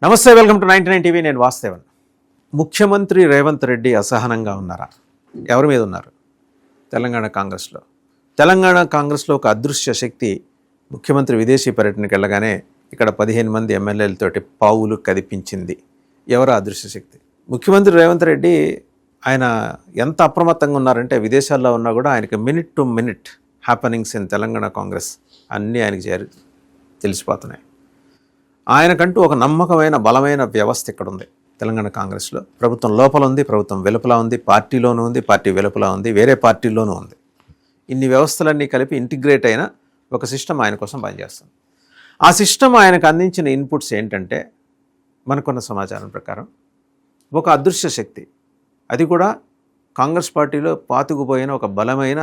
నమస్తే, welcome to 99 TV. నేను వాస్తవన్. ముఖ్యమంత్రి రేవంత్ రెడ్డి అసహనంగా ఉన్నారా? ఎవరి మీద ఉన్నారు? తెలంగాణ కాంగ్రెస్లో ఒక అదృశ్య శక్తి ముఖ్యమంత్రి విదేశీ పర్యటనకు వెళ్ళగానే ఇక్కడ 15 మంది ఎమ్మెల్యేలతోటి పావులు కదిపించింది. ఎవరు అదృశ్య శక్తి? ముఖ్యమంత్రి రేవంత్ రెడ్డి ఆయన ఎంత అప్రమత్తంగా ఉన్నారంటే విదేశాల్లో ఉన్నా కూడా ఆయనకి minute to minute happenings in Telangana Congress అన్నీ ఆయనకి తెలిసిపోతున్నాయి. ఆయనకంటూ ఒక నమ్మకమైన బలమైన వ్యవస్థ ఇక్కడ ఉంది తెలంగాణ కాంగ్రెస్లో. ప్రభుత్వం లోపల ఉంది, ప్రభుత్వం వెలుపల ఉంది, పార్టీలోనూ ఉంది, పార్టీ వెలుపల ఉంది, వేరే పార్టీల్లోనూ ఉంది. ఇన్ని వ్యవస్థలన్నీ కలిపి ఇంటిగ్రేట్ అయిన ఒక సిస్టమ్ ఆయన కోసం పనిచేస్తుంది. ఆ సిస్టమ్ ఆయనకు అందించిన ఇన్పుట్స్ ఏంటంటే, మనకున్న సమాచారం ప్రకారం ఒక అదృశ్య శక్తి, అది కూడా కాంగ్రెస్ పార్టీలో పాతుకుపోయిన ఒక బలమైన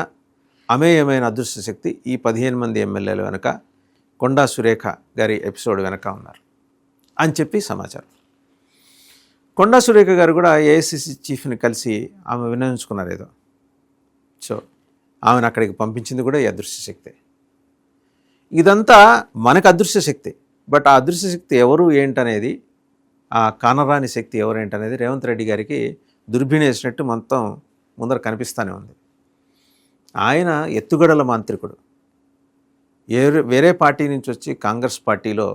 అమేయమైన అదృశ్య శక్తి ఈ 15 మంది ఎమ్మెల్యేల వెనుక, కొండా సురేఖ గారి ఎపిసోడ్ వెనక ఉన్నారు అని చెప్పి సమాచారం. కొండా సురేఖ గారు కూడా ఏఐసిసి చీఫ్ని కలిసి ఆమె విన్నవించుకున్నారు ఏదో. సో ఆమెను అక్కడికి పంపించింది కూడా ఈ అదృశ్య శక్తి. ఇదంతా మనకు అదృశ్య శక్తి. బట్ ఆ అదృశ్య శక్తి ఎవరు ఏంటనేది, ఆ కానరాని శక్తి ఎవరు ఏంటనేది రేవంత్ రెడ్డి గారికి దుర్భిణేసినట్టు మొత్తం ముందర కనిపిస్తూనే ఉంది. ఆయన ఎత్తుగడల మాంత్రికుడు. వేరే పార్టీ నుంచి వచ్చి కాంగ్రెస్ పార్టీలో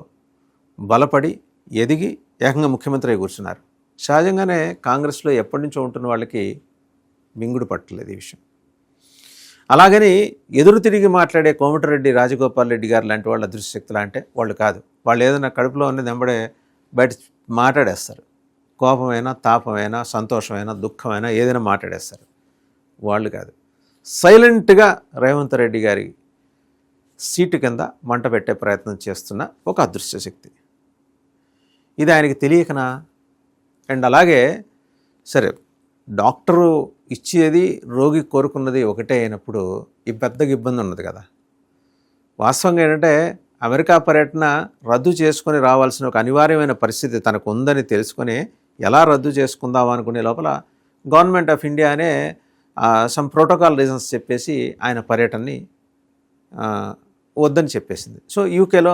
బలపడి ఎదిగి ఏకంగా ముఖ్యమంత్రి కూర్చున్నారు. సహజంగానే కాంగ్రెస్లో ఎప్పటి నుంచో ఉంటున్న వాళ్ళకి మింగుడు పట్టలేదు ఈ విషయం. అలాగని ఎదురు తిరిగి మాట్లాడే కోమటిరెడ్డి రాజగోపాల్ రెడ్డి గారు లాంటి వాళ్ళు అదృశ్య శక్తులు అంటే వాళ్ళు కాదు. వాళ్ళు ఏదైనా కడుపులో ఉన్నది వెంబడే బయట మాట్లాడేస్తారు. కోపమైనా, తాపమైనా, సంతోషమైనా, దుఃఖమైనా ఏదైనా మాట్లాడేస్తారు. వాళ్ళు కాదు. సైలెంట్గా రేవంత్ రెడ్డి గారి సీటు కింద మంట పెట్టే ప్రయత్నం చేస్తున్న ఒక అదృశ్య శక్తి. ఇది ఆయనకి తెలియకనా? అండ్ అలాగే సరే, డాక్టరు ఇచ్చేది రోగి కోరుకున్నది ఒకటే అయినప్పుడు ఈ పెద్దగా ఇబ్బంది ఉన్నది కదా. వాస్తవంగా ఏంటంటే అమెరికా పర్యటన రద్దు చేసుకొని రావాల్సిన ఒక అనివార్యమైన పరిస్థితి తనకు ఉందని తెలుసుకొని ఎలా రద్దు చేసుకుందాం అనుకునే లోపల గవర్నమెంట్ ఆఫ్ ఇండియా అనే సమ్ ప్రోటోకాల్ రీజన్స్ చెప్పేసి ఆయన పర్యటనని వద్దని చెప్పేసింది. సో యూకేలో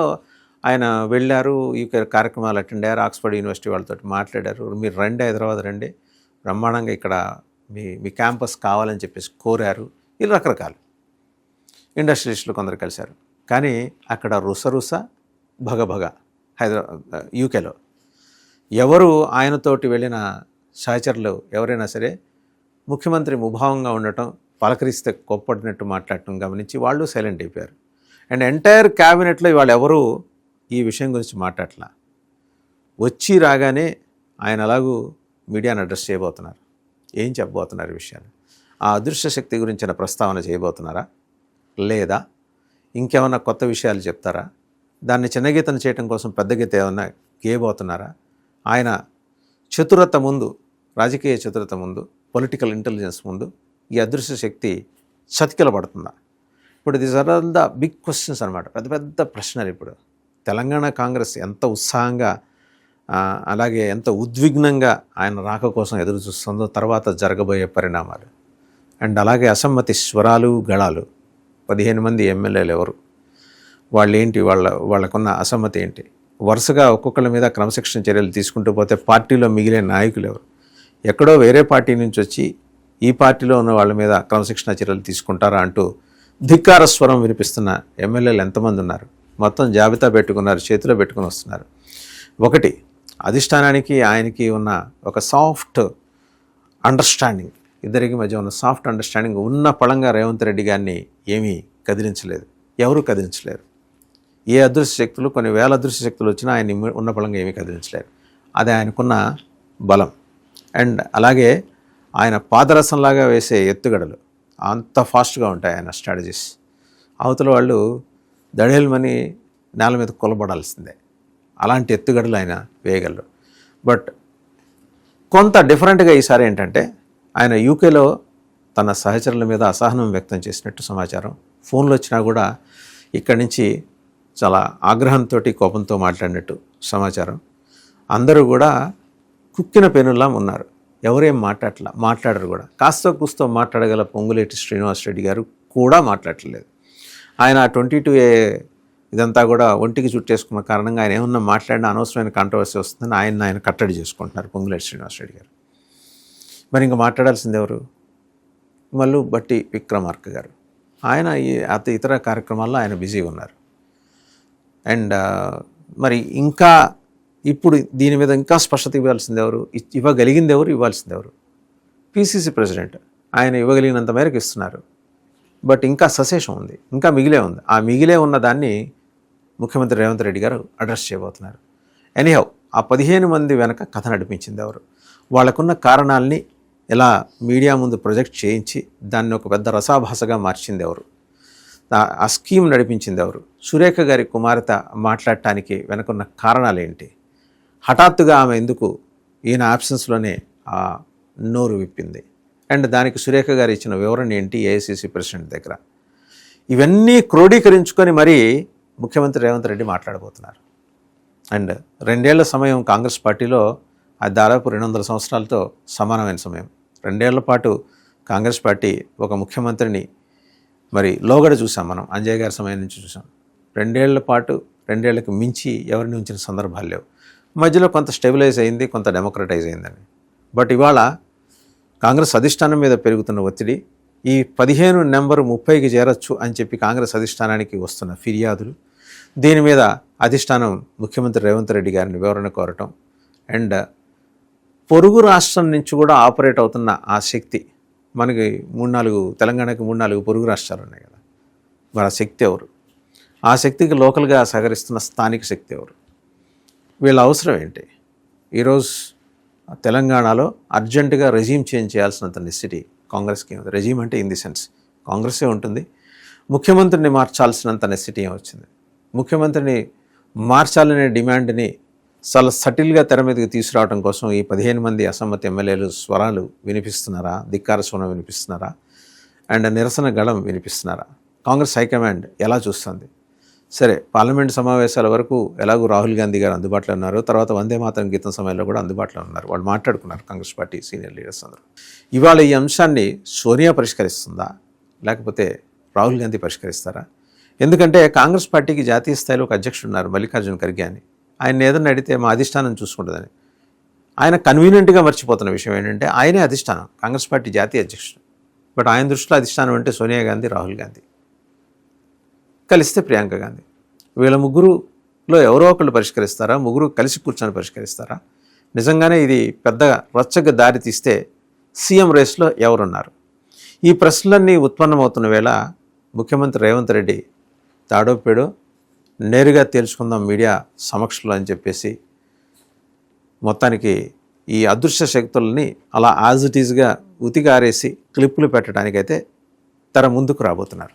ఆయన వెళ్ళారు, యూకే కార్యక్రమాలు అటెండ్ అయ్యారు, ఆక్స్ఫర్డ్ యూనివర్సిటీ వాళ్ళతో మాట్లాడారు. మీరు రండి, హైదరాబాద్ రండి, బ్రహ్మాండంగా ఇక్కడ మీ క్యాంపస్ కావాలని చెప్పేసి కోరారు. ఇలా రకరకాలు ఇండస్ట్రియలిస్టులు కొందరు కలిశారు. కానీ అక్కడ రుస భగ యూకేలో ఎవరు ఆయనతోటి వెళ్ళిన సహచరులు ఎవరైనా సరే ముఖ్యమంత్రి ముభావంగా ఉండటం, పలకరిస్తే కోప్పడినట్టు మాట్లాడటం గమనించి వాళ్ళు సైలెంట్ అయిపోయారు. అండ్ ఎంటైర్ క్యాబినెట్లో ఇవాళ ఎవరు ఈ విషయం గురించి మాట్లాడలా. వచ్చి రాగానే ఆయన అలాగూ మీడియాను అడ్రస్ చేయబోతున్నారు. ఏం చెప్పబోతున్నారు ఈ విషయాలు? ఆ అదృశ్య శక్తి గురించిన ప్రస్తావన చేయబోతున్నారా, లేదా ఇంకేమన్నా కొత్త విషయాలు చెప్తారా? దాన్ని చిన్నగీతను చేయడం కోసం పెద్ద గీత ఏమన్నా గీయబోతున్నారా? ఆయన చతురత ముందు, రాజకీయ చతురత ముందు, పొలిటికల్ ఇంటెలిజెన్స్ ముందు ఈ అదృశ్య శక్తి చతికిల పడుతుందా? ఇప్పుడు these are all the big questions అనమాట. పెద్ద ప్రశ్నలు. ఇప్పుడు తెలంగాణ కాంగ్రెస్ ఎంత ఉత్సాహంగా అలాగే ఎంత ఉద్విగ్నంగా ఆయన రాక కోసం ఎదురు చూస్తుందో, తర్వాత జరగబోయే పరిణామాలు. అండ్ అలాగే అసమ్మతి స్వరాలు, గళాలు. 15 మంది ఎమ్మెల్యేలు ఎవరు, వాళ్ళేంటి, వాళ్ళకున్న అసమ్మతి ఏంటి, వరుసగా ఒక్కొక్కళ్ళ మీద క్రమశిక్షణ చర్యలు తీసుకుంటూ పోతే పార్టీలో మిగిలే నాయకులు ఎవరు, ఎక్కడో వేరే పార్టీ నుంచి వచ్చి ఈ పార్టీలో ఉన్న వాళ్ళ మీద క్రమశిక్షణ చర్యలు తీసుకుంటారా అంటూ ధిక్కార స్వరం వినిపిస్తున్న ఎమ్మెల్యేలు ఎంతమంది ఉన్నారు? మొత్తం జాబితా పెట్టుకున్నారు, చేతిలో పెట్టుకుని వస్తున్నారు. ఒకటి, అధిష్టానానికి ఆయనకి ఉన్న ఒక సాఫ్ట్ అండర్స్టాండింగ్, ఇద్దరికి మధ్య ఉన్న సాఫ్ట్ అండర్స్టాండింగ్ ఉన్న పళంగా రేవంత్ రెడ్డి గారిని ఏమీ కదిలించలేదు, ఎవరూ కదిలించలేరు. ఏ అదృశ్య శక్తులు, కొన్ని వేల అదృశ్య శక్తులు వచ్చినా ఆయన ఉన్న పళంగా ఏమీ కదిలించలేరు. అది ఆయనకున్న బలం. అండ్ అలాగే ఆయన పాదరసంలాగా వేసే ఎత్తుగడలు అంత ఫాస్ట్గా ఉంటాయి ఆయన స్ట్రాటజీస్. అవతల వాళ్ళు దడేలమని నేల మీద కొలబడాల్సిందే. అలాంటి ఎత్తుగడలు ఆయన వేయగలరు. బట్ కొంత డిఫరెంట్గా ఈసారి ఏంటంటే, ఆయన యూకేలో తన సహచరుల మీద అసహనం వ్యక్తం చేసినట్టు సమాచారం. ఫోన్లు వచ్చినా కూడా ఇక్కడి నుంచి చాలా ఆగ్రహంతో, కోపంతో మాట్లాడినట్టు సమాచారం. అందరూ కూడా కుక్కిన పెనుల్లా ఉన్నారు. ఎవరేం మాట్లాడరు కూడా. కాస్త కూస్తో మాట్లాడగల పొంగులేటి శ్రీనివాసరెడ్డి గారు కూడా మాట్లాడలేదు. ఆయన 22A ఇదంతా కూడా ఒంటికి చుట్టేసుకున్న కారణంగా ఆయన ఏమన్నా మాట్లాడినా అనవసరమైన కాంట్రవర్సీ వస్తుందని ఆయన కట్టడి చేసుకుంటున్నారు పొంగులేటి శ్రీనివాసరెడ్డి గారు. మరి ఇంకా మాట్లాడాల్సింది ఎవరు? మళ్ళీ బట్టి విక్రమార్క గారు. ఆయన ఇతర కార్యక్రమాల్లో ఆయన బిజీగా ఉన్నారు. అండ్ మరి ఇంకా ఇప్పుడు దీని మీద ఇంకా స్పష్టత ఇవ్వాల్సింది ఎవరు? ఇవ్వగలిగింది ఎవరు? ఇవ్వాల్సింది ఎవరు? PCC president. ఆయన ఇవ్వగలిగినంత మేరకు ఇస్తున్నారు. బట్ ఇంకా సశేషం ఉంది, ఇంకా మిగిలే ఉంది. ఆ మిగిలే ఉన్న దాన్ని ముఖ్యమంత్రి రేవంత్ రెడ్డి గారు అడ్రస్ చేయబోతున్నారు. ఎనీహౌ, ఆ 15 మంది వెనక కథ నడిపించింది ఎవరు? వాళ్ళకున్న కారణాలని ఎలా మీడియా ముందు ప్రొజెక్ట్ చేయించి దాన్ని ఒక పెద్ద రసాభాసగా మార్చింది ఎవరు? ఆ స్కీమ్ నడిపించింది ఎవరు? సురేఖ గారి కుమార్తె మాట్లాడటానికి వెనకున్న కారణాలు ఏంటి? హఠాత్తుగా ఆమె ఎందుకు ఈయన ఆబ్సెన్స్లోనే ఆ నోరు విప్పింది? అండ్ దానికి సురేఖ గారు ఇచ్చిన వివరణ ఏంటి ఏఐసిసి ప్రెసిడెంట్ దగ్గర? ఇవన్నీ క్రోడీకరించుకొని మరీ ముఖ్యమంత్రి రేవంత్ రెడ్డి మాట్లాడబోతున్నారు. అండ్ 2 ఏళ్ల సమయం కాంగ్రెస్ పార్టీలో అది దాదాపు 200 సంవత్సరాలతో సమానమైన సమయం. 2 ఏళ్ల పాటు కాంగ్రెస్ పార్టీ ఒక ముఖ్యమంత్రిని మరి లోగడ చూసాం మనం, అంజయ్ గారి సమయం నుంచి చూసాం. 2 ఏళ్ల పాటు 2 ఏళ్లకు మించి ఎవరిని ఉంచిన సందర్భాలు లేవు. మధ్యలో కొంత స్టెబిలైజ్ అయింది, కొంత డెమోక్రటైజ్ అయిందని. బట్ ఇవాళ కాంగ్రెస్ అధిష్టానం మీద పెరుగుతున్న ఒత్తిడి, ఈ 15 నెంబరు 30కి చేరొచ్చు అని చెప్పి కాంగ్రెస్ అధిష్టానానికి వస్తున్న ఫిర్యాదులు, దీని మీద అధిష్టానం ముఖ్యమంత్రి రేవంత్ రెడ్డి గారిని వివరణ కోరటం, అండ్ పొరుగు రాష్ట్రం నుంచి కూడా ఆపరేట్ అవుతున్న ఆ శక్తి, మనకి 3-4 తెలంగాణకి 3-4 పొరుగు రాష్ట్రాలు ఉన్నాయి కదా, మరి ఆ శక్తి ఎవరు? ఆ శక్తికి లోకల్గా సహకరిస్తున్న స్థానిక శక్తి ఎవరు? వీళ్ళ అవసరం ఏంటి? ఈరోజు తెలంగాణలో అర్జెంటుగా రెజీమ్ చేంజ్ చేయాల్సినంత నెసిటీ కాంగ్రెస్కి ఉంది. రెజీమ్ అంటే ఇన్ ది సెన్స్ కాంగ్రెస్సే ఉంటుంది. ముఖ్యమంత్రిని మార్చాల్సినంత నెసిటీ వచ్చింది. ముఖ్యమంత్రిని మార్చాలనే డిమాండ్ని చాలా సటిల్గా తెర మీదకి తీసుకురావడం కోసం ఈ 15 మంది అసమ్మతి ఎమ్మెల్యేలు స్వరాలు వినిపిస్తున్నారా? ధిక్కార స్వరం వినిపిస్తున్నారా? అండ్ నిరసన గళం వినిపిస్తున్నారా? కాంగ్రెస్ హైకమాండ్ ఎలా చూస్తుంది? సరే, పార్లమెంట్ సమావేశాల వరకు ఎలాగో రాహుల్ గాంధీ గారు అందుబాటులో ఉన్నారు. తర్వాత వందే మాతరం గీతం సమయంలో కూడా అందుబాటులో ఉన్నారు. వాళ్ళు మాట్లాడుకున్నారు కాంగ్రెస్ పార్టీ సీనియర్ లీడర్స్ అందరూ. ఇవాళ ఈ అంశాన్ని సోనియా పరిష్కరిస్తుందా, లేకపోతే రాహుల్ గాంధీ పరిష్కరిస్తారా? ఎందుకంటే కాంగ్రెస్ పార్టీకి జాతీయ స్థాయిలో ఒక అధ్యక్షుడు ఉన్నారు, మల్లికార్జున ఖర్గే అని. ఆయన ఏదన్నా అడిగితే మా అధిష్టానం చూసుకుంటుందని. ఆయన కన్వీనియంట్గా మర్చిపోతున్న విషయం ఏంటంటే ఆయనే అధిష్టానం, కాంగ్రెస్ పార్టీ జాతీయ అధ్యక్షుడు. బట్ ఆయన దృష్టిలో అధిష్టానం అంటే సోనియా గాంధీ, రాహుల్ గాంధీ, కలిస్తే ప్రియాంక గాంధీ. వీళ్ళ ముగ్గురులో ఎవరో ఒకళ్ళు పరిష్కరిస్తారా? ముగ్గురు కలిసి కూర్చొని పరిష్కరిస్తారా? నిజంగానే ఇది పెద్ద రచ్చగా దారి తీస్తే సీఎం రేస్లో ఎవరున్నారు? ఈ ప్రశ్నలన్నీ ఉత్పన్నమవుతున్న వేళ ముఖ్యమంత్రి రేవంత్ రెడ్డి తాడో పేడో నేరుగా తేల్చుకుందాం మీడియా సమక్షంలో అని చెప్పేసి మొత్తానికి ఈ అదృశ్య శక్తుల్ని అలా యాజ్ ఇట్ ఈజ్గా ఉతికారేసి క్లిప్పులు పెట్టడానికైతే తెర ముందుకు రాబోతున్నారు.